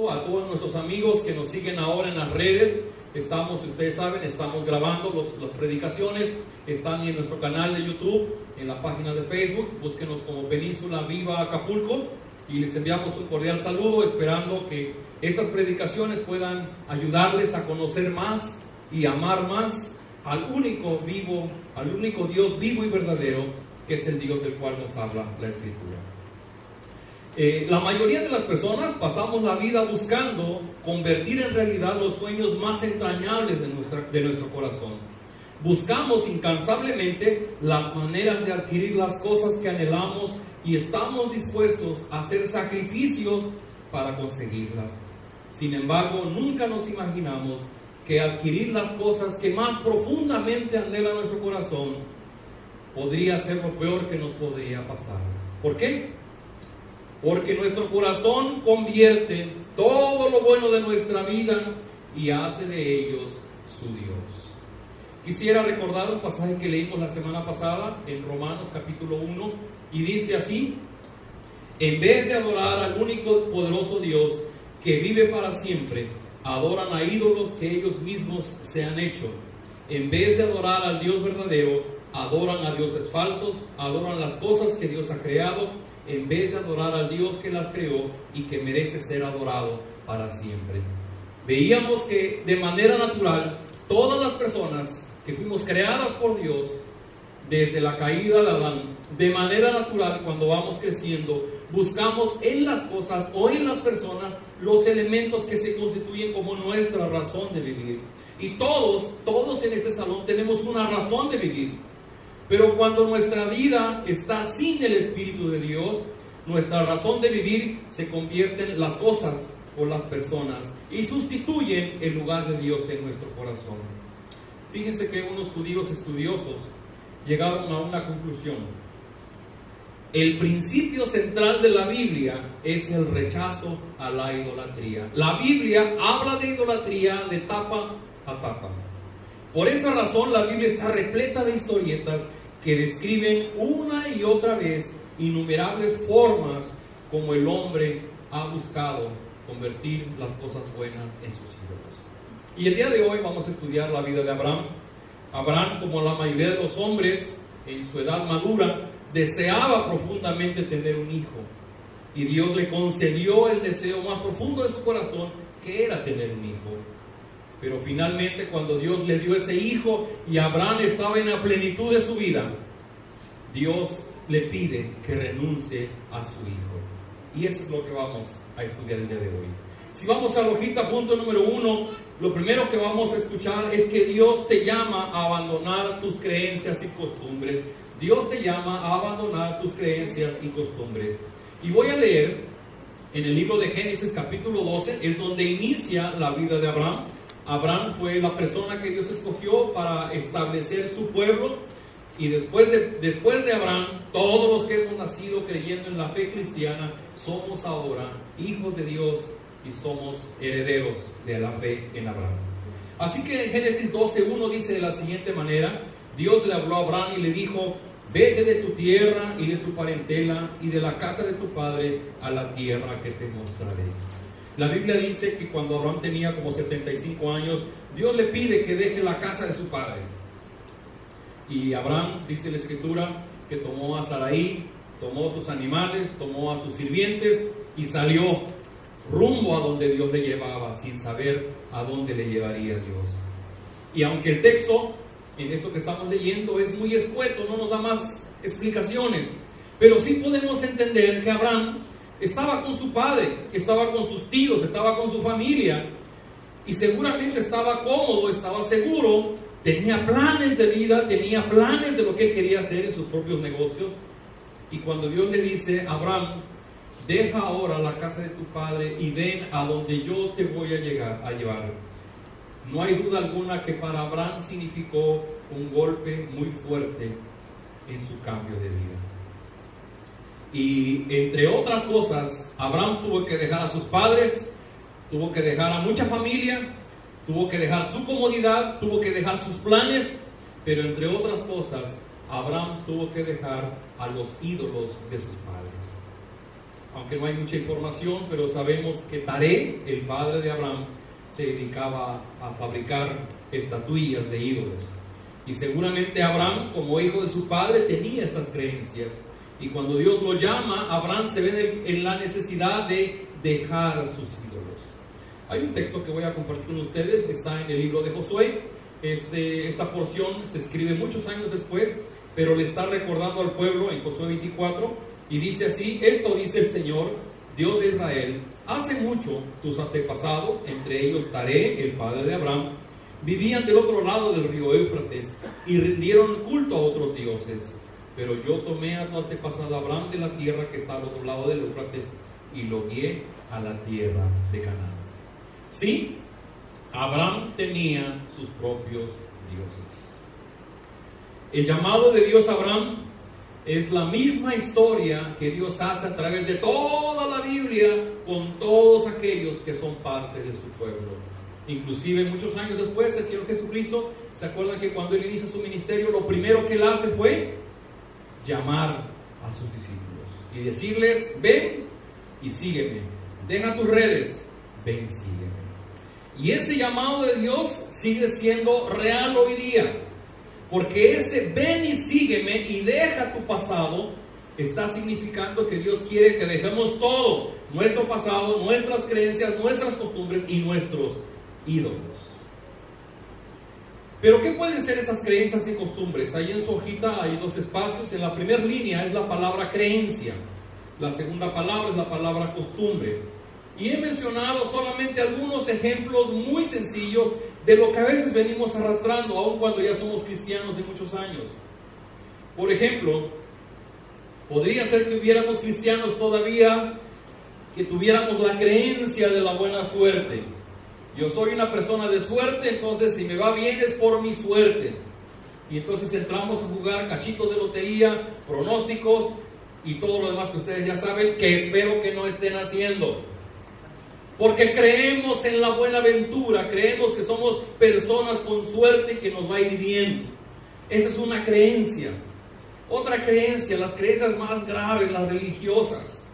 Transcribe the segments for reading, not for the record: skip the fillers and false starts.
culto, a todos nuestros amigos que nos siguen ahora en las redes. Estamos, ustedes saben, estamos grabando las predicaciones, están en nuestro canal de YouTube, en la página de Facebook, búsquenos como Península Viva Acapulco y les enviamos un cordial saludo, esperando que estas predicaciones puedan ayudarles a conocer más y amar más al único Dios vivo y verdadero, que es el Dios del cual nos habla la Escritura. La mayoría de las personas pasamos la vida buscando convertir en realidad los sueños más entrañables de nuestro corazón. Buscamos incansablemente las maneras de adquirir las cosas que anhelamos y estamos dispuestos a hacer sacrificios para conseguirlas. Sin embargo, nunca nos imaginamos que adquirir las cosas que más profundamente anhela nuestro corazón podría ser lo peor que nos podría pasar. ¿Por qué? Porque nuestro corazón convierte todo lo bueno de nuestra vida y hace de ellos su Dios. Quisiera recordar un pasaje que leímos la semana pasada en Romanos capítulo 1 y dice así: en vez de adorar al único poderoso Dios que vive para siempre, adoran a ídolos que ellos mismos se han hecho. En vez de adorar al Dios verdadero, adoran a dioses falsos, adoran las cosas que Dios ha creado, en vez de adorar al Dios que las creó y que merece ser adorado para siempre. Veíamos que de manera natural, todas las personas que fuimos creadas por Dios, desde la caída de Adán, de manera natural, cuando vamos creciendo, buscamos en las cosas o en las personas los elementos que se constituyen como nuestra razón de vivir. Y todos en este salón tenemos una razón de vivir. Pero cuando nuestra vida está sin el Espíritu de Dios, nuestra razón de vivir se convierte en las cosas o las personas y sustituyen el lugar de Dios en nuestro corazón. Fíjense que unos judíos estudiosos llegaron a una conclusión. El principio central de la Biblia es el rechazo a la idolatría. La Biblia habla de idolatría de tapa a tapa. Por esa razón la Biblia está repleta de historietas que describen una y otra vez innumerables formas como el hombre ha buscado convertir las cosas buenas en sus ídolos. Y el día de hoy vamos a estudiar la vida de Abraham. Abraham, como la mayoría de los hombres en su edad madura, deseaba profundamente tener un hijo. Y Dios le concedió el deseo más profundo de su corazón, que era tener un hijo. Pero finalmente, cuando Dios le dio ese hijo y Abraham estaba en la plenitud de su vida, Dios le pide que renuncie a su hijo. Y eso es lo que vamos a estudiar el día de hoy. Si vamos a la hojita, punto número 1, lo primero que vamos a escuchar es que Dios te llama a abandonar tus creencias y costumbres. Dios te llama a abandonar tus creencias y costumbres. Y voy a leer en el libro de Génesis capítulo 12, es donde inicia la vida de Abraham. Abraham fue la persona que Dios escogió para establecer su pueblo, y después de Abraham, todos los que hemos nacido creyendo en la fe cristiana somos ahora hijos de Dios y somos herederos de la fe en Abraham. Así que en Génesis 12:1 dice de la siguiente manera: Dios le habló a Abraham y le dijo: vete de tu tierra y de tu parentela y de la casa de tu padre a la tierra que te mostraré. La Biblia dice que cuando Abraham tenía como 75 años, Dios le pide que deje la casa de su padre. Y Abraham, dice la Escritura, que tomó a Sarai, tomó sus animales, tomó a sus sirvientes y salió rumbo a donde Dios le llevaba, sin saber a dónde le llevaría Dios. Y aunque el texto, en esto que estamos leyendo, es muy escueto, no nos da más explicaciones, pero sí podemos entender que Abraham estaba con su padre, estaba con sus tíos, estaba con su familia, y seguramente estaba cómodo, estaba seguro, tenía planes de vida, tenía planes de lo que él quería hacer en sus propios negocios. Y cuando Dios le dice: Abraham, deja ahora la casa de tu padre y ven a donde yo te voy a llevar, no hay duda alguna que para Abraham significó un golpe muy fuerte en su cambio de vida. Y entre otras cosas, Abraham tuvo que dejar a sus padres, tuvo que dejar a mucha familia, tuvo que dejar su comodidad, tuvo que dejar sus planes, pero entre otras cosas, Abraham tuvo que dejar a los ídolos de sus padres. aunque no hay mucha información, pero sabemos que Taré, el padre de Abraham, se dedicaba a fabricar estatuillas de ídolos. Y seguramente Abraham, como hijo de su padre, tenía estas creencias. Y cuando Dios lo llama, Abraham se ve en la necesidad de dejar a sus ídolos. Hay un texto que voy a compartir con ustedes, está en el libro de Josué. Esta porción se escribe muchos años después, pero le está recordando al pueblo en Josué 24, y dice así: esto dice el Señor, Dios de Israel: hace mucho tus antepasados, entre ellos Taré, el padre de Abraham, vivían del otro lado del río Éufrates y rindieron culto a otros dioses. Pero yo tomé a tu antepasado Abraham de la tierra que está al otro lado del Éufrates y lo guié a la tierra de Canaán. Sí, Abraham tenía sus propios dioses. El llamado de Dios a Abraham es la misma historia que Dios hace a través de toda la Biblia con todos aquellos que son parte de su pueblo. Inclusive muchos años después, el Señor Jesucristo, ¿se acuerdan que cuando Él inicia su ministerio, lo primero que Él hace fue llamar a sus discípulos y decirles: ven y sígueme, deja tus redes, ven y sígueme? Y ese llamado de Dios sigue siendo real hoy día, porque ese ven y sígueme y deja tu pasado está significando que Dios quiere que dejemos todo, nuestro pasado, nuestras creencias, nuestras costumbres y nuestros ídolos. Pero ¿qué pueden ser esas creencias y costumbres? Ahí en su hojita hay dos espacios. En la primera línea es la palabra creencia, la segunda palabra es la palabra costumbre. Y he mencionado solamente algunos ejemplos muy sencillos de lo que a veces venimos arrastrando, aun cuando ya somos cristianos de muchos años. Por ejemplo, podría ser que hubiéramos cristianos todavía que tuviéramos la creencia de la buena suerte. Yo soy una persona de suerte, entonces si me va bien es por mi suerte. Y entonces entramos a jugar cachitos de lotería, pronósticos y todo lo demás que ustedes ya saben, que espero que no estén haciendo. Porque creemos en la buena aventura, creemos que somos personas con suerte y que nos va a ir bien. Esa es una creencia. Otra creencia, las creencias más graves, las religiosas.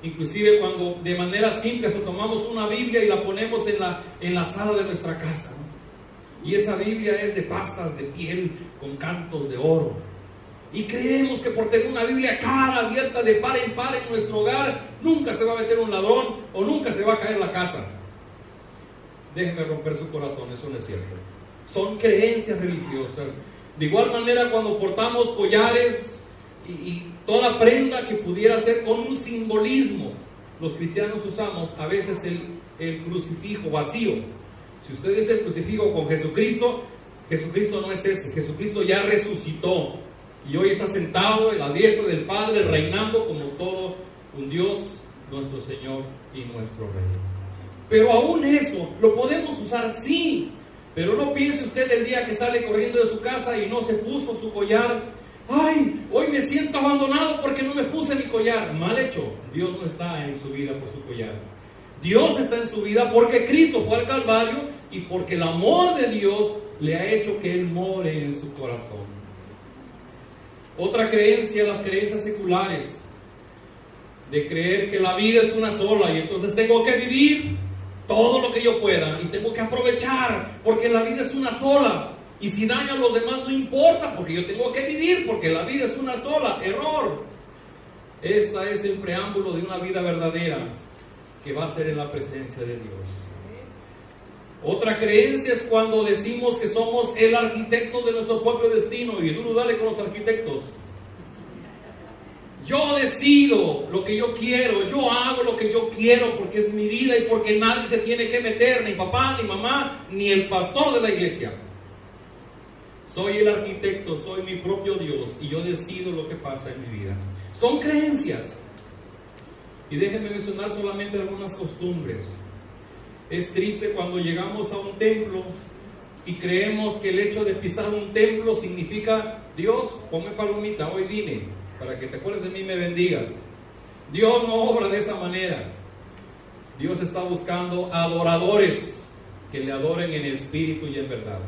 Inclusive cuando de manera simple tomamos una Biblia y la ponemos en la sala de nuestra casa, ¿no? Y esa Biblia es de pastas de piel con cantos de oro. Y creemos que por tener una Biblia cara abierta de par en par en nuestro hogar, nunca se va a meter un ladrón o nunca se va a caer la casa. Déjenme romper su corazón, eso no es cierto. Son creencias religiosas. De igual manera, cuando portamos collares y toda prenda que pudiera ser con un simbolismo, los cristianos usamos a veces el crucifijo vacío. Si usted dice el crucifijo con Jesucristo, Jesucristo no es ese. Jesucristo ya resucitó y hoy está sentado en la diestra del Padre, reinando como todo un Dios, nuestro Señor y nuestro Rey. Pero aún eso lo podemos usar, sí. Pero no piense usted el día que sale corriendo de su casa y no se puso su collar: ay, hoy me siento abandonado porque no me puse mi collar. Mal hecho. Dios no está en su vida por su collar. Dios está en su vida porque Cristo fue al Calvario y porque el amor de Dios le ha hecho que Él more en su corazón. Otra creencia, las creencias seculares, de creer que la vida es una sola y entonces tengo que vivir todo lo que yo pueda y tengo que aprovechar porque la vida es una sola. Y si daño a los demás no importa porque yo tengo que vivir porque la vida es una sola. Error. Esta es el preámbulo de una vida verdadera que va a ser en la presencia de Dios. Otra creencia es cuando decimos que somos el arquitecto de nuestro propio destino. Y duro dale con los arquitectos. Yo decido lo que yo quiero, yo hago lo que yo quiero porque es mi vida y porque nadie se tiene que meter, ni papá, ni mamá, ni el pastor de la iglesia. Soy el arquitecto, soy mi propio Dios y yo decido lo que pasa en mi vida. Son creencias. Y déjenme mencionar solamente algunas costumbres. Es triste cuando llegamos a un templo y creemos que el hecho de pisar un templo significa: Dios, come palomita, hoy vine, para que te acuerdes de mí y me bendigas. Dios no obra de esa manera. Dios está buscando adoradores que le adoren en espíritu y en verdad.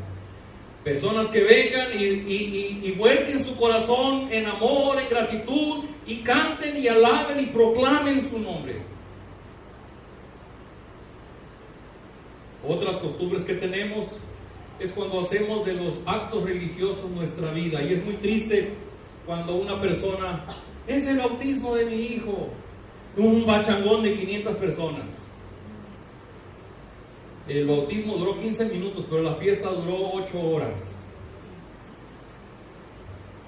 Personas que vengan y vuelquen su corazón en amor, en gratitud y canten y alaben y proclamen su nombre. Otras costumbres que tenemos es cuando hacemos de los actos religiosos nuestra vida. Y es muy triste cuando una persona, es el bautismo de mi hijo, un bachangón de 500 personas. El bautismo duró 15 minutos, pero la fiesta duró 8 horas.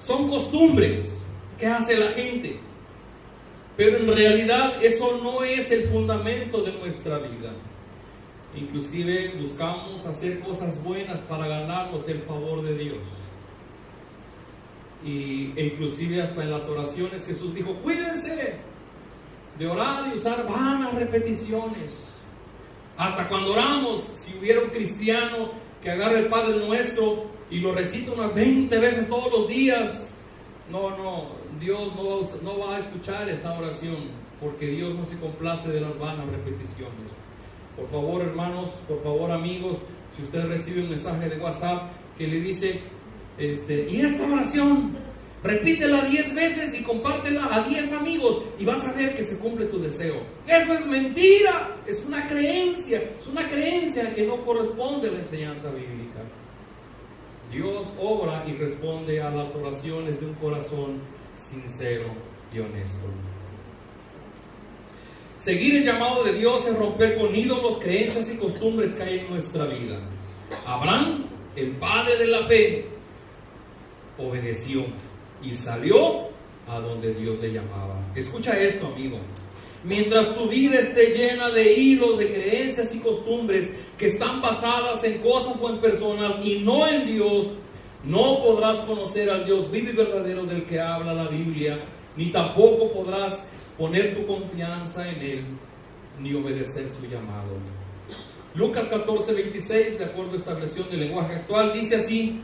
Son costumbres que hace la gente, pero en realidad eso no es el fundamento de nuestra vida. Inclusive buscamos hacer cosas buenas para ganarnos el favor de Dios. E inclusive hasta en las oraciones Jesús dijo: cuídense de orar y usar vanas repeticiones. Hasta cuando oramos, si hubiera un cristiano que agarre el Padre Nuestro y lo recita unas 20 veces todos los días, Dios no va a escuchar esa oración, porque Dios no se complace de las vanas repeticiones. Por favor, hermanos, por favor, amigos, si usted recibe un mensaje de WhatsApp que le dice, y esta oración, repítela 10 veces y compártela a 10 amigos y vas a ver que se cumple tu deseo. Eso es mentira, es una creencia que no corresponde a la enseñanza bíblica. Dios obra y responde a las oraciones de un corazón sincero y honesto. Seguir el llamado de Dios es romper con ídolos, creencias y costumbres que hay en nuestra vida. Abraham, el padre de la fe, obedeció y salió a donde Dios le llamaba. Escucha esto, amigo. Mientras tu vida esté llena de hilos, de creencias y costumbres que están basadas en cosas o en personas y no en Dios, no podrás conocer al Dios vivo y verdadero del que habla la Biblia, ni tampoco podrás poner tu confianza en Él, ni obedecer su llamado. Lucas 14:26, de acuerdo a esta versión del lenguaje actual, dice así: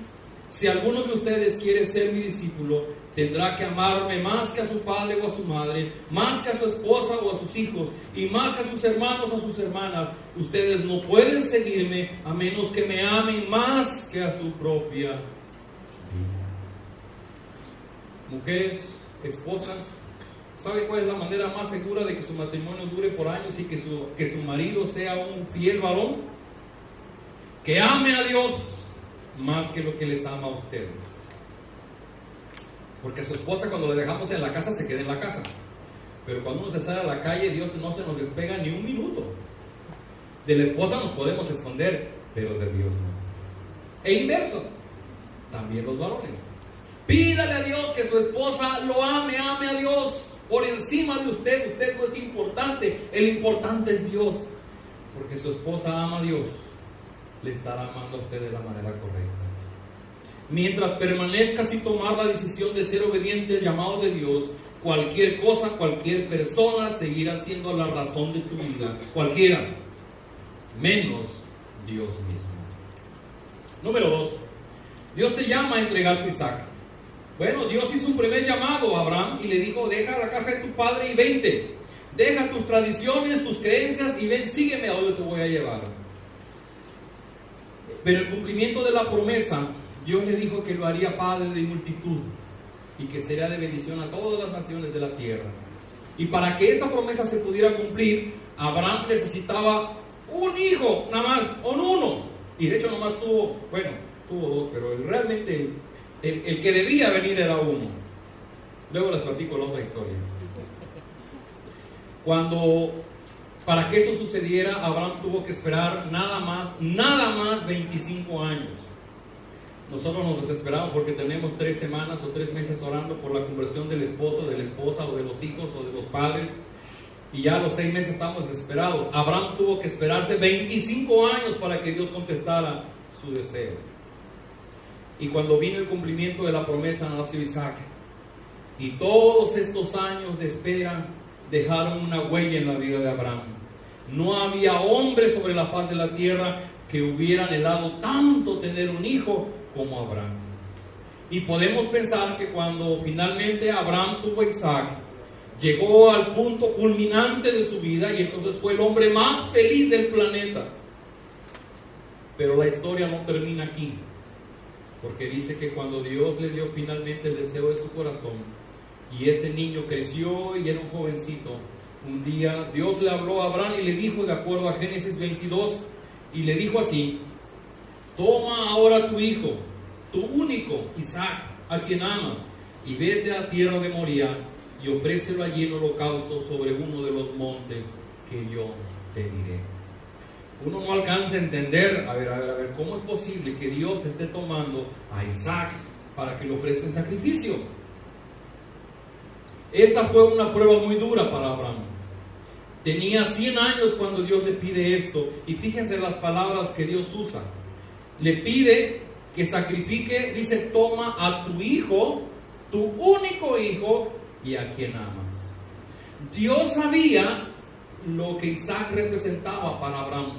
si alguno de ustedes quiere ser mi discípulo, tendrá que amarme más que a su padre o a su madre, más que a su esposa o a sus hijos, y más que a sus hermanos o a sus hermanas. Ustedes no pueden seguirme a menos que me amen más que a su propia vida. Mujeres, esposas, ¿sabe cuál es la manera más segura de que su matrimonio dure por años y que su marido sea un fiel varón? Que ame a Dios más que lo que les ama a ustedes. Porque a su esposa, cuando la dejamos en la casa, se queda en la casa, pero cuando uno se sale a la calle, Dios no se nos despega ni un minuto. De la esposa nos podemos esconder, pero de Dios no. E inverso, también los varones. Pídale a Dios que su esposa lo ame a Dios por encima de usted. Usted no es importante, el importante es Dios. Porque su esposa ama a Dios, le estará amando a usted de la manera correcta. Mientras permanezcas sin tomar la decisión de ser obediente al llamado de Dios, cualquier cosa, cualquier persona seguirá siendo la razón de tu vida. Cualquiera, menos Dios mismo. Número 2. Dios te llama a entregar tu Isaac. Bueno, Dios hizo un primer llamado a Abraham y le dijo: deja la casa de tu padre y vente. Deja tus tradiciones, tus creencias y ven, sígueme a donde te voy a llevar. Pero el cumplimiento de la promesa, Dios le dijo que lo haría padre de multitud y que sería de bendición a todas las naciones de la tierra. Y para que esta promesa se pudiera cumplir, Abraham necesitaba un hijo, nada más, o uno. Y de hecho nomás tuvo dos, pero realmente el que debía venir era uno. Luego les platico la otra historia. Para que esto sucediera, Abraham tuvo que esperar nada más 25 años. Nosotros nos desesperamos porque tenemos 3 semanas o 3 meses orando por la conversión del esposo, de la esposa, o de los hijos, o de los padres, y ya a los 6 meses estamos desesperados. Abraham tuvo que esperarse 25 años para que Dios contestara su deseo. Y cuando vino el cumplimiento de la promesa, nació Isaac. Y todos estos años de espera dejaron una huella en la vida de Abraham. No había hombre sobre la faz de la tierra que hubiera anhelado tanto tener un hijo como Abraham. Y podemos pensar que cuando finalmente Abraham tuvo a Isaac, llegó al punto culminante de su vida y entonces fue el hombre más feliz del planeta. Pero la historia no termina aquí, porque dice que cuando Dios le dio finalmente el deseo de su corazón, Y ese niño creció y era un jovencito. Un día Dios le habló a Abraham y le dijo, de acuerdo a Génesis 22, y le dijo así: toma ahora tu hijo, tu único, Isaac, a quien amas, y vete a la tierra de Moría y ofrécelo allí en holocausto sobre uno de los montes que yo te diré. Uno no alcanza a entender, a ver, ¿cómo es posible que Dios esté tomando a Isaac para que le ofrezca en sacrificio? Esta fue una prueba muy dura para Abraham. Tenía 100 años cuando Dios le pide esto, y fíjense las palabras que Dios usa. Le pide que sacrifique, dice: toma a tu hijo, tu único hijo, y a quien amas. Dios sabía lo que Isaac representaba para Abraham.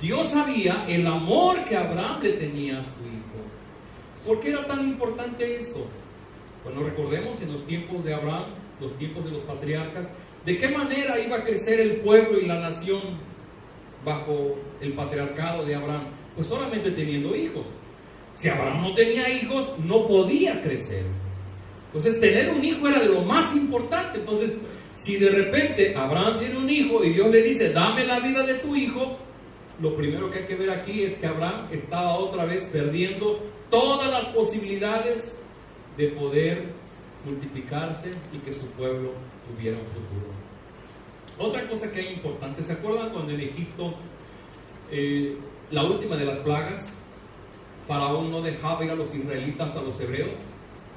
Dios sabía el amor que Abraham le tenía a su hijo. ¿Por qué era tan importante esto? Bueno, recordemos en los tiempos de Abraham, los tiempos de los patriarcas, ¿de qué manera iba a crecer el pueblo y la nación bajo el patriarcado de Abraham? Pues solamente teniendo hijos. Si Abraham no tenía hijos, no podía crecer. Entonces, tener un hijo era de lo más importante. Entonces, si de repente Abraham tiene un hijo y Dios le dice: dame la vida de tu hijo, lo primero que hay que ver aquí es que Abraham estaba otra vez perdiendo todas las posibilidades de poder multiplicarse y que su pueblo tuviera un futuro. Otra cosa que es importante, ¿se acuerdan cuando en Egipto la última de las plagas, Faraón no dejaba ir a los israelitas a los hebreos?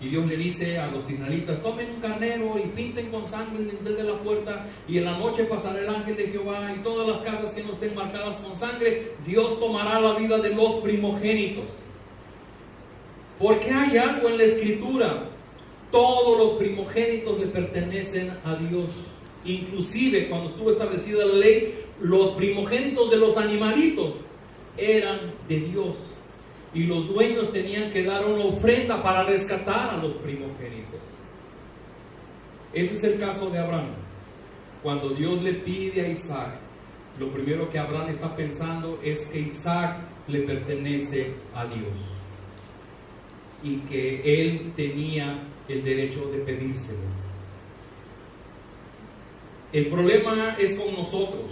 Y Dios le dice a los israelitas: tomen un carnero y pinten con sangre desde la puerta, y en la noche pasará el ángel de Jehová, y todas las casas que no estén marcadas con sangre, Dios tomará la vida de los primogénitos. Porque hay algo en la escritura: todos los primogénitos le pertenecen a Dios. Inclusive cuando estuvo establecida la ley, los primogénitos de los animalitos eran de Dios, y los dueños tenían que dar una ofrenda para rescatar a los primogénitos. Ese es el caso de Abraham. Cuando Dios le pide a Isaac, lo primero que Abraham está pensando es que Isaac le pertenece a Dios y que él tenía el derecho de pedírselo. El problema es con nosotros.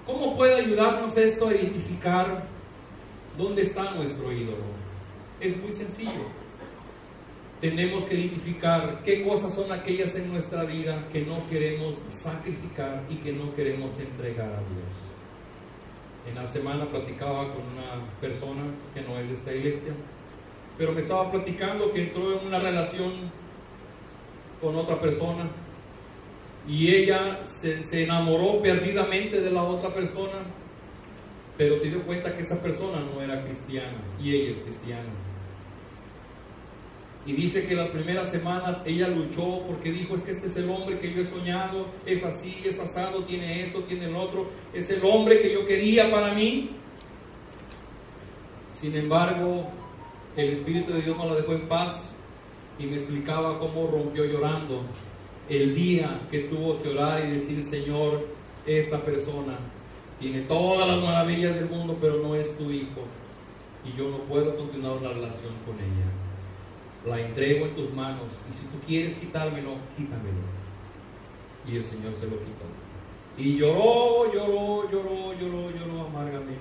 ¿Cómo puede ayudarnos esto a identificar dónde está nuestro ídolo? Es muy sencillo. Tenemos que identificar qué cosas son aquellas en nuestra vida que no queremos sacrificar y que no queremos entregar a Dios. En la semana platicaba con una persona que no es de esta iglesia, pero me estaba platicando que entró en una relación con otra persona y ella se enamoró perdidamente de la otra persona, pero se dio cuenta que esa persona no era cristiana y ella es cristiana. Y dice que las primeras semanas ella luchó porque dijo: es que este es el hombre que yo he soñado, es así, es asado, tiene esto, tiene el otro, es el hombre que yo quería para mí. Sin embargo, el Espíritu de Dios no la dejó en paz y me explicaba cómo rompió llorando el día que tuvo que orar y decir: Señor, esta persona tiene todas las maravillas del mundo, pero no es tu hijo, y yo no puedo continuar una relación con ella. La entrego en tus manos, y si tú quieres quitármelo, quítamelo. Y el Señor se lo quitó. Y lloró amargamente.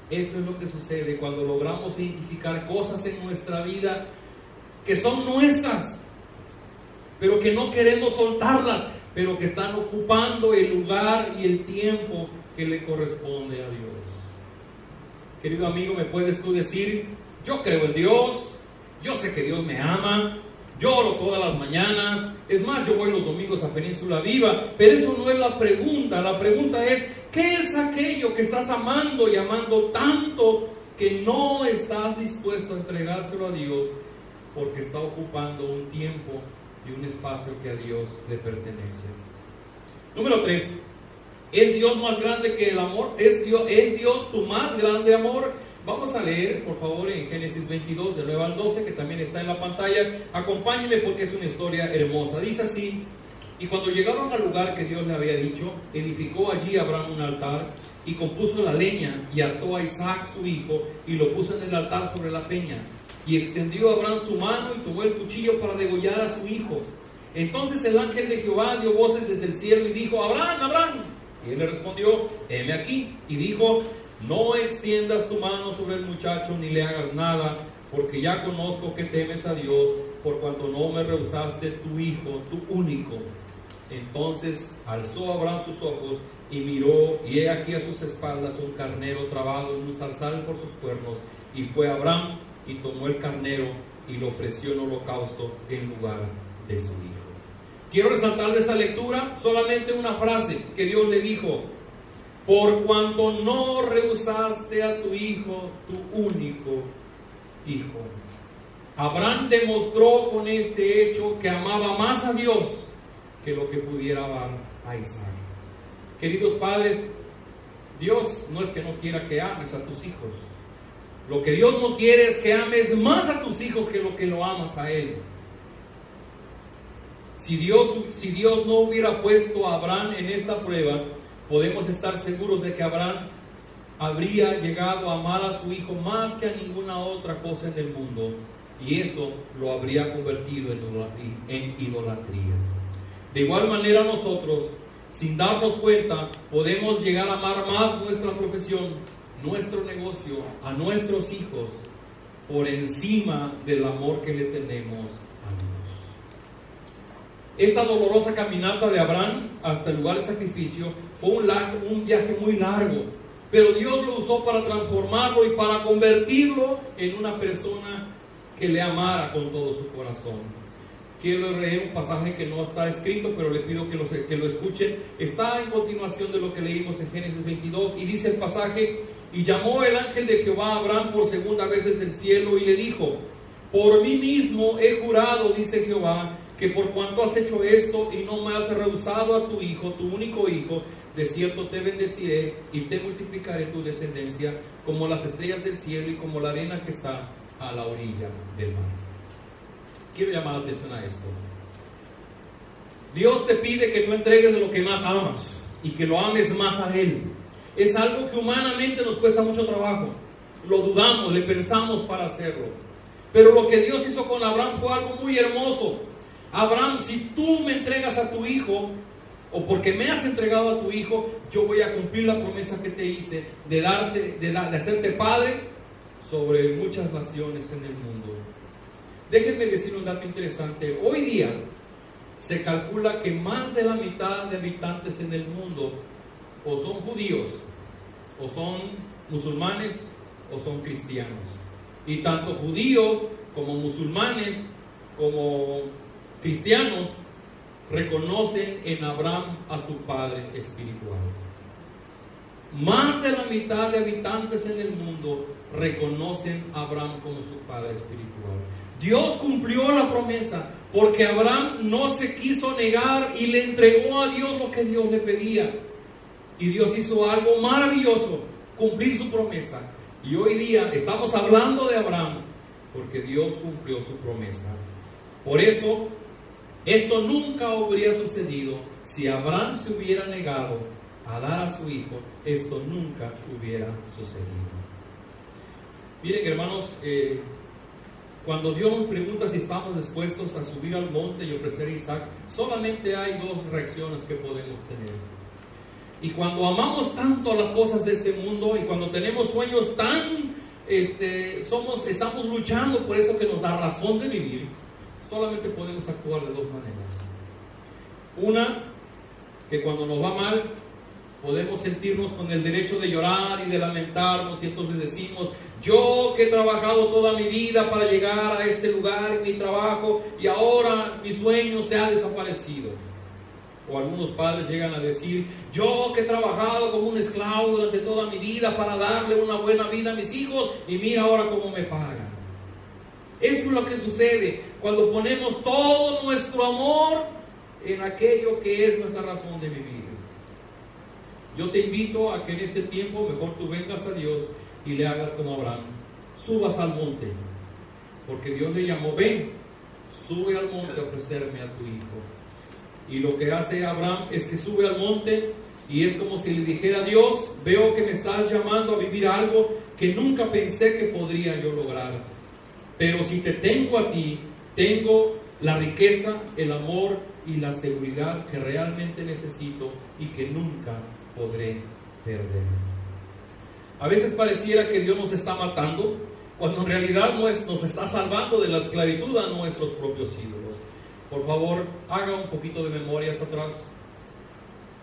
Eso es lo que sucede cuando logramos identificar cosas en nuestra vida que son nuestras, pero que no queremos soltarlas, pero que están ocupando el lugar y el tiempo que le corresponde a Dios. Querido amigo, ¿me puedes tú decir: yo creo en Dios, yo sé que Dios me ama, yo oro todas las mañanas, es más, yo voy los domingos a Península Viva? Pero eso no es la pregunta. La pregunta es: ¿qué es aquello que estás amando y amando tanto que no estás dispuesto a entregárselo a Dios porque está ocupando un tiempo y un espacio que a Dios le pertenece? Número 3. ¿Es Dios más grande que el amor? ¿Es Dios tu más grande amor? Vamos a leer, por favor, en Génesis 22, del 9 al 12, que también está en la pantalla. Acompáñenme porque es una historia hermosa. Dice así: y cuando llegaron al lugar que Dios le había dicho, edificó allí Abraham un altar y compuso la leña y ató a Isaac su hijo y lo puso en el altar sobre la peña. Y extendió Abraham su mano y tomó el cuchillo para degollar a su hijo. Entonces el ángel de Jehová dio voces desde el cielo y dijo: Abraham, Abraham. Y él le respondió: heme aquí. Y dijo: no extiendas tu mano sobre el muchacho ni le hagas nada, porque ya conozco que temes a Dios, por cuanto no me rehusaste tu hijo, tu único. Entonces alzó Abraham sus ojos y miró, y he aquí a sus espaldas un carnero trabado en un zarzal por sus cuernos. Y fue Abraham y tomó el carnero y lo ofreció en holocausto en lugar de su hijo. Quiero resaltar de esta lectura solamente una frase que Dios le dijo: por cuanto no rehusaste a tu hijo, tu único hijo. Abraham demostró con este hecho que amaba más a Dios que lo que pudiera amar a Isaac. Queridos padres, Dios no es que no quiera que ames a tus hijos. Lo que Dios no quiere es que ames más a tus hijos que lo amas a Él. Si Dios no hubiera puesto a Abraham en esta prueba, podemos estar seguros de que Abraham habría llegado a amar a su hijo más que a ninguna otra cosa en el mundo, y eso lo habría convertido en idolatría. De igual manera nosotros, sin darnos cuenta, podemos llegar a amar más nuestra profesión, nuestro negocio, a nuestros hijos, por encima del amor que le tenemos a Dios. Esta dolorosa caminata de Abraham hasta el lugar de sacrificio fue un viaje muy largo, pero Dios lo usó para transformarlo y para convertirlo en una persona que le amara con todo su corazón. Quiero leer un pasaje que no está escrito, pero les pido que lo escuchen. Está en continuación de lo que leímos en Génesis 22, y dice el pasaje: y llamó el ángel de Jehová a Abraham por segunda vez desde el cielo y le dijo: por mí mismo he jurado, dice Jehová, que por cuanto has hecho esto y no me has rehusado a tu hijo, tu único hijo, de cierto te bendeciré y te multiplicaré tu descendencia como las estrellas del cielo y como la arena que está a la orilla del mar. Quiero llamar la atención a esto. Dios te pide que no entregues de lo que más amas y que lo ames más a Él. Es algo que humanamente nos cuesta mucho trabajo. Lo dudamos, le pensamos para hacerlo. Pero lo que Dios hizo con Abraham fue algo muy hermoso. Abraham, si tú me entregas a tu hijo, o porque me has entregado a tu hijo, yo voy a cumplir la promesa que te hice de hacerte padre sobre muchas naciones en el mundo. Déjenme decir un dato interesante. Hoy día se calcula que más de la mitad de habitantes en el mundo o son judíos, o son musulmanes, o son cristianos. Y tanto judíos como musulmanes como cristianos reconocen en Abraham a su padre espiritual. Más de la mitad de habitantes en el mundo reconocen a Abraham como su padre espiritual. Dios cumplió la promesa porque Abraham no se quiso negar y le entregó a Dios lo que Dios le pedía. Y Dios hizo algo maravilloso, cumplir su promesa. Y hoy día estamos hablando de Abraham porque Dios cumplió su promesa. Por eso, esto nunca habría sucedido si Abraham se hubiera negado a dar a su hijo. Esto nunca hubiera sucedido. Miren, hermanos, cuando Dios nos pregunta si estamos dispuestos a subir al monte y ofrecer a Isaac, solamente hay dos reacciones que podemos tener. Y cuando amamos tanto a las cosas de este mundo, y cuando tenemos sueños estamos luchando por eso que nos da razón de vivir, solamente podemos actuar de dos maneras. Una, que cuando nos va mal, podemos sentirnos con el derecho de llorar y de lamentarnos, y entonces decimos: yo que he trabajado toda mi vida para llegar a este lugar en mi trabajo, y ahora mi sueño se ha desaparecido. O algunos padres llegan a decir: yo que he trabajado como un esclavo durante toda mi vida para darle una buena vida a mis hijos, y mira ahora cómo me pagan. Eso es lo que sucede cuando ponemos todo nuestro amor en aquello que es nuestra razón de vivir. Yo te invito a que en este tiempo mejor tú vengas a Dios y le hagas como Abraham: subas al monte, porque Dios le llamó: ven, sube al monte a ofrecerme a tu hijo. Y lo que hace Abraham es que sube al monte, y es como si le dijera a Dios: veo que me estás llamando a vivir algo que nunca pensé que podría yo lograr. Pero si te tengo a ti, tengo la riqueza, el amor y la seguridad que realmente necesito y que nunca podré perder. A veces pareciera que Dios nos está matando, cuando en realidad nos está salvando de la esclavitud a nuestros propios ídolos. Por favor, haga un poquito de memoria hacia atrás.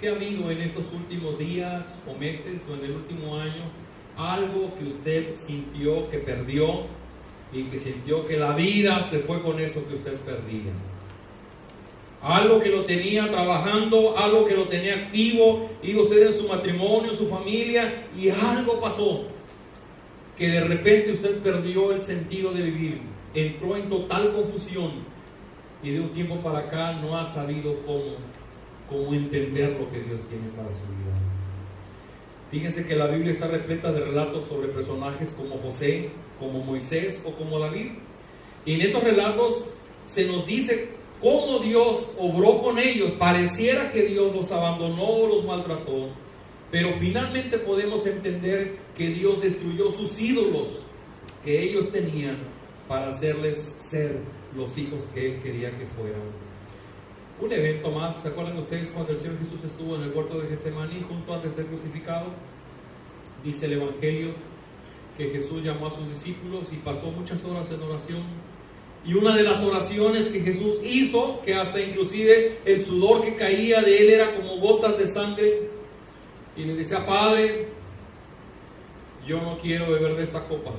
¿Qué ha habido en estos últimos días o meses o en el último año? Algo que usted sintió que perdió y que sintió que la vida se fue con eso que usted perdía. Algo que lo tenía trabajando, algo que lo tenía activo, iba usted en su matrimonio, en su familia, y algo pasó que de repente usted perdió el sentido de vivir, entró en total confusión y de un tiempo para acá no ha sabido cómo entender lo que Dios tiene para su vida. Fíjense que la Biblia está repleta de relatos sobre personajes como José, como Moisés o como David. Y en estos relatos se nos dice cómo Dios obró con ellos. Pareciera que Dios los abandonó o los maltrató, pero finalmente podemos entender que Dios destruyó sus ídolos que ellos tenían para hacerles ser los hijos que Él quería que fueran. Un evento más, ¿se acuerdan ustedes cuando el Señor Jesús estuvo en el huerto de Getsemaní junto antes de ser crucificado? Dice el Evangelio que Jesús llamó a sus discípulos y pasó muchas horas en oración. Y una de las oraciones que Jesús hizo, que hasta inclusive el sudor que caía de Él era como gotas de sangre, y le decía: Padre, yo no quiero beber de esta copa,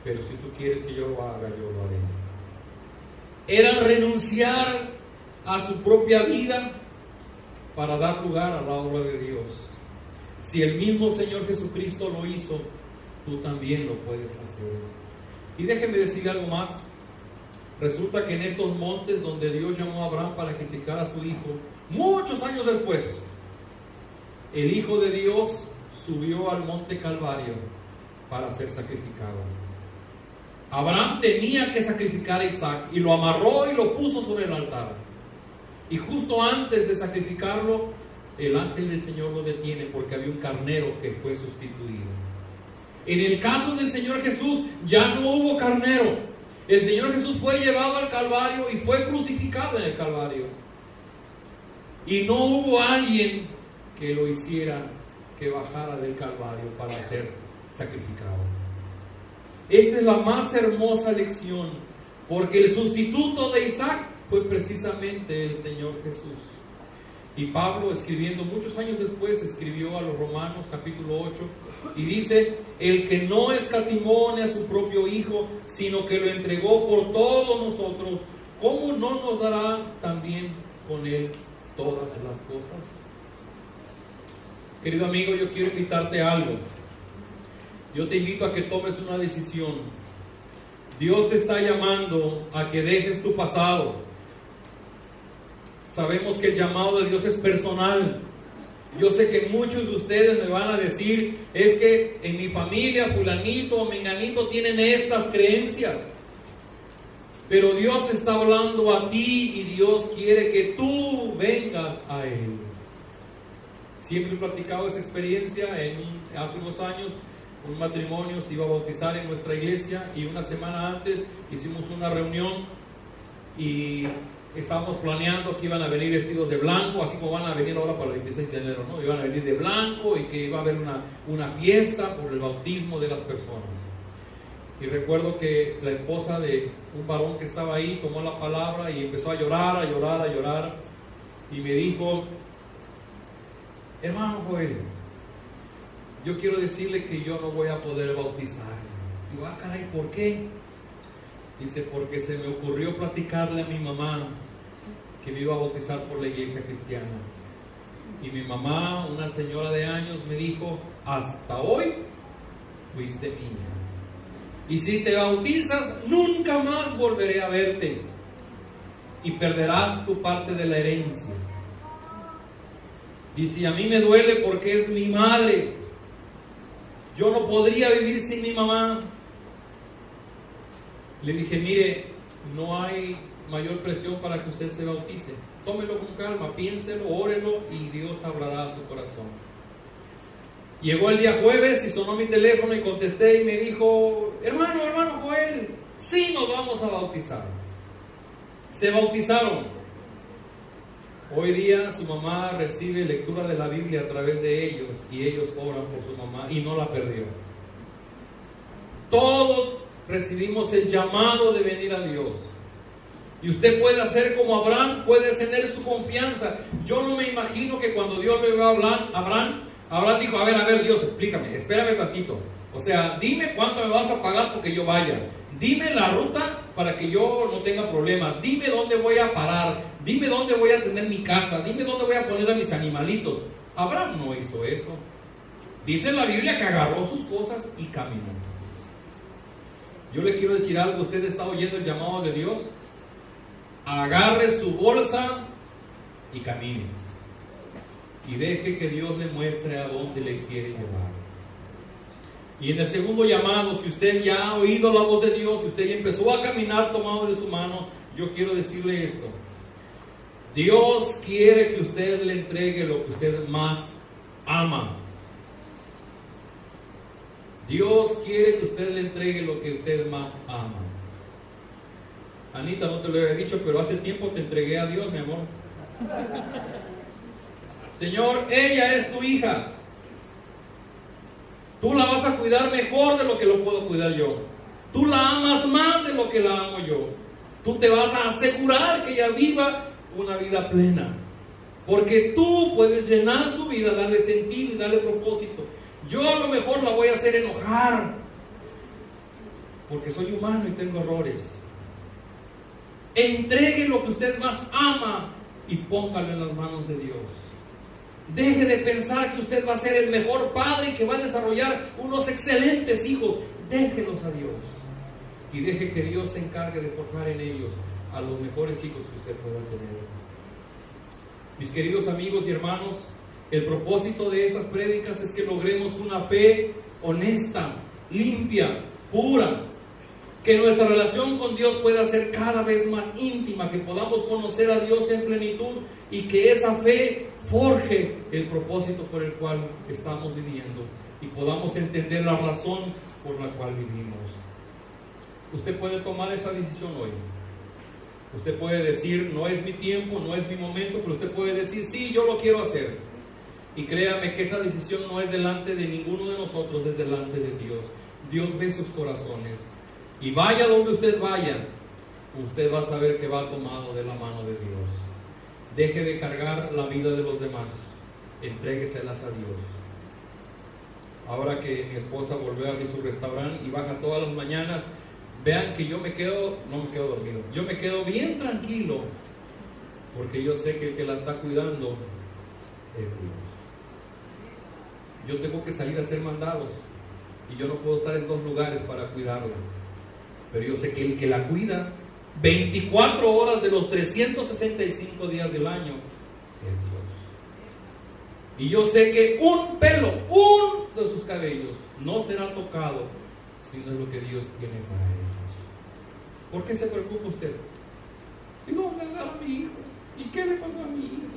pero si tú quieres que yo lo haga, yo lo haré. Era renunciar a su propia vida para dar lugar a la obra de Dios. Si el mismo Señor Jesucristo lo hizo, tú también lo puedes hacer. Y déjeme decir algo más. Resulta que en estos montes donde Dios llamó a Abraham para que sacrificara a su hijo, muchos años después, el Hijo de Dios subió al monte Calvario para ser sacrificado. Abraham tenía que sacrificar a Isaac y lo amarró y lo puso sobre el altar. Y justo antes de sacrificarlo, el ángel del Señor lo detiene porque había un carnero que fue sustituido. En el caso del Señor Jesús ya no hubo carnero. El Señor Jesús fue llevado al Calvario y fue crucificado en el Calvario. Y no hubo alguien que lo hiciera que bajara del Calvario para ser sacrificado. Esta es la más hermosa lección, porque el sustituto de Isaac fue precisamente el Señor Jesús. Y Pablo, escribiendo muchos años después, escribió a los Romanos capítulo 8 y dice: el que no escatimó ni a su propio Hijo, sino que lo entregó por todos nosotros, ¿cómo no nos dará también con Él todas las cosas? Querido amigo, yo quiero invitarte a algo. Yo te invito a que tomes una decisión. Dios te está llamando a que dejes tu pasado. Sabemos que el llamado de Dios es personal. Yo sé que muchos de ustedes me van a decir: es que en mi familia fulanito o menganito tienen estas creencias. Pero Dios está hablando a ti y Dios quiere que tú vengas a Él. Siempre he platicado esa experiencia. Hace unos años un matrimonio se iba a bautizar en nuestra iglesia y una semana antes hicimos una reunión y estábamos planeando que iban a venir vestidos de blanco, así como van a venir ahora para el 26 de enero, ¿no? Iban a venir de blanco y que iba a haber una fiesta por el bautismo de las personas. Y recuerdo que la esposa de un varón que estaba ahí tomó la palabra y empezó a llorar, a llorar, a llorar, y me dijo: hermano Joel, yo quiero decirle que yo no voy a poder bautizar. Digo: ah, caray, ¿por qué? Dice: porque se me ocurrió platicarle a mi mamá que me iba a bautizar por la iglesia cristiana. Y mi mamá, una señora de años, me dijo: hasta hoy fuiste niña. Y si te bautizas, nunca más volveré a verte. Y perderás tu parte de la herencia. Dice: a mí me duele porque es mi madre. Yo no podría vivir sin mi mamá. Le dije: mire, no hay mayor presión para que usted se bautice. Tómelo con calma, piénselo, órelo y Dios hablará a su corazón. Llegó el día jueves y sonó mi teléfono y contesté y me dijo: hermano Joel, Sí, nos vamos a bautizar. Se bautizaron. Hoy día su mamá recibe lectura de la Biblia a través de ellos y ellos oran por su mamá y no la perdió. Todos recibimos el llamado de venir a Dios. Y usted puede hacer como Abraham, puede tener su confianza. Yo no me imagino que cuando Dios le va a hablar, Abraham dijo, a ver Dios, explícame, espérame un ratito. O sea, dime cuánto me vas a pagar porque yo vaya. Dime la ruta para que yo no tenga problemas. Dime dónde voy a parar. Dime dónde voy a tener mi casa. Dime dónde voy a poner a mis animalitos. Abraham no hizo eso. Dice la Biblia que agarró sus cosas y caminó. Yo le quiero decir algo. Usted está oyendo el llamado de Dios. Agarre su bolsa y camine. Y deje que Dios le muestre a dónde le quiere llevar. Y en el segundo llamado, si usted ya ha oído la voz de Dios, si usted ya empezó a caminar tomado de su mano, yo quiero decirle esto. Dios quiere que usted le entregue lo que usted más ama. Dios quiere que usted le entregue lo que usted más ama. Anita, no te lo había dicho, pero hace tiempo te entregué a Dios, mi amor. Señor, ella es tu hija. Tú la vas a cuidar mejor de lo que lo puedo cuidar yo. Tú la amas más de lo que la amo yo. Tú te vas a asegurar que ella viva una vida plena. Porque tú puedes llenar su vida, darle sentido y darle propósito. Yo a lo mejor la voy a hacer enojar. Porque soy humano y tengo errores. Entregue lo que usted más ama y póngalo en las manos de Dios. Deje de pensar que usted va a ser el mejor padre y que va a desarrollar unos excelentes hijos. Déjelos a Dios. Y deje que Dios se encargue de forjar en ellos a los mejores hijos que usted pueda tener. Mis queridos amigos y hermanos, el propósito de esas prédicas es que logremos una fe honesta, limpia, pura. Que nuestra relación con Dios pueda ser cada vez más íntima, que podamos conocer a Dios en plenitud y que esa fe forje el propósito por el cual estamos viviendo y podamos entender la razón por la cual vivimos. Usted puede tomar esa decisión hoy. Usted puede decir, no es mi tiempo, no es mi momento, pero usted puede decir, sí, yo lo quiero hacer. Y créame que esa decisión no es delante de ninguno de nosotros, es delante de Dios. Dios ve sus corazones. Y vaya donde usted vaya, usted va a saber que va tomado de la mano de Dios. Deje de cargar la vida de los demás, entrégueselas a Dios. Ahora que mi esposa volvió a abrir su restaurante y baja todas las mañanas, vean que yo no me quedo dormido, yo me quedo bien tranquilo, porque yo sé que el que la está cuidando es Dios. Yo tengo que salir a hacer mandados y yo no puedo estar en dos lugares para cuidarla. Pero yo sé que el que la cuida 24 horas de los 365 días del año es Dios. Y yo sé que un pelo, uno de sus cabellos no será tocado, sino lo que Dios tiene para ellos. ¿Por qué se preocupa usted? ¿Y dónde anda mi hijo? ¿Y qué le pasó a mi hijo?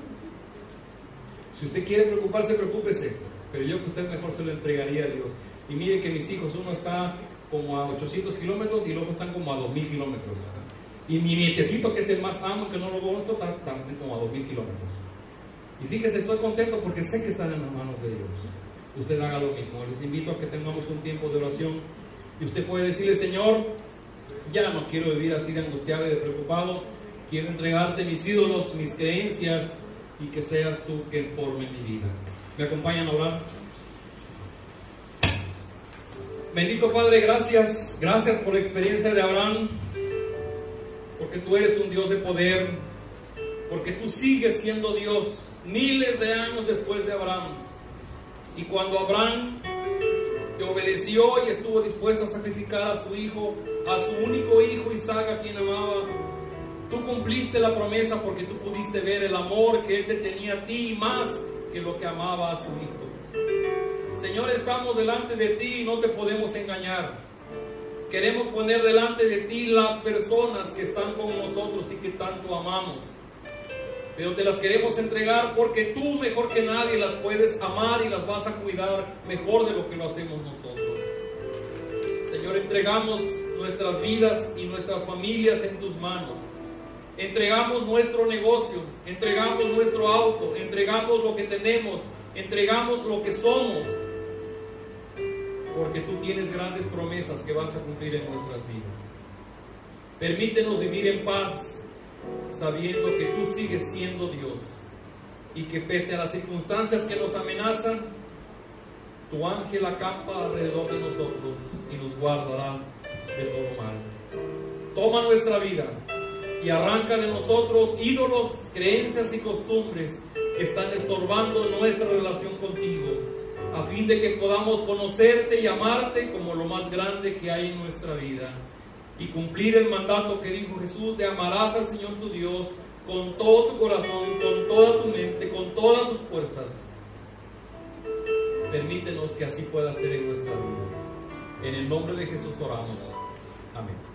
Si usted quiere preocuparse, preocúpese. Pero yo que usted mejor se lo entregaría a Dios. Y mire que mis hijos, uno está como a 800 kilómetros y luego están como a 2000 kilómetros. Y mi nietecito, que es el más amo, que no lo conozco, está como a 2000 kilómetros. Y fíjese, estoy contento porque sé que están en las manos de Dios. Usted haga lo mismo. Les invito a que tengamos un tiempo de oración. Y usted puede decirle, Señor, ya no quiero vivir así de angustiado y de preocupado. Quiero entregarte mis ídolos, mis creencias, y que seas tú quien forme mi vida. ¿Me acompañan a orar? Bendito Padre, gracias por la experiencia de Abraham, porque tú eres un Dios de poder, porque tú sigues siendo Dios miles de años después de Abraham. Y cuando Abraham te obedeció y estuvo dispuesto a sacrificar a su hijo, a su único hijo Isaac, a quien amaba, tú cumpliste la promesa porque tú pudiste ver el amor que él te tenía a ti más que lo que amaba a su hijo. Señor, estamos delante de ti y no te podemos engañar. Queremos poner delante de ti las personas que están con nosotros y que tanto amamos. Pero te las queremos entregar porque tú mejor que nadie las puedes amar y las vas a cuidar mejor de lo que lo hacemos nosotros. Señor, entregamos nuestras vidas y nuestras familias en tus manos. Entregamos nuestro negocio, entregamos nuestro auto, entregamos lo que tenemos, entregamos lo que somos, porque tú tienes grandes promesas que vas a cumplir en nuestras vidas. Permítenos vivir en paz, sabiendo que tú sigues siendo Dios y que pese a las circunstancias que nos amenazan, tu ángel acampa alrededor de nosotros y nos guardará de todo mal. Toma nuestra vida y arranca de nosotros ídolos, creencias y costumbres que están estorbando nuestra relación contigo, a fin de que podamos conocerte y amarte como lo más grande que hay en nuestra vida, y cumplir el mandato que dijo Jesús de amarás al Señor tu Dios con todo tu corazón, con toda tu mente, con todas tus fuerzas. Permítenos que así pueda ser en nuestra vida. En el nombre de Jesús oramos. Amén.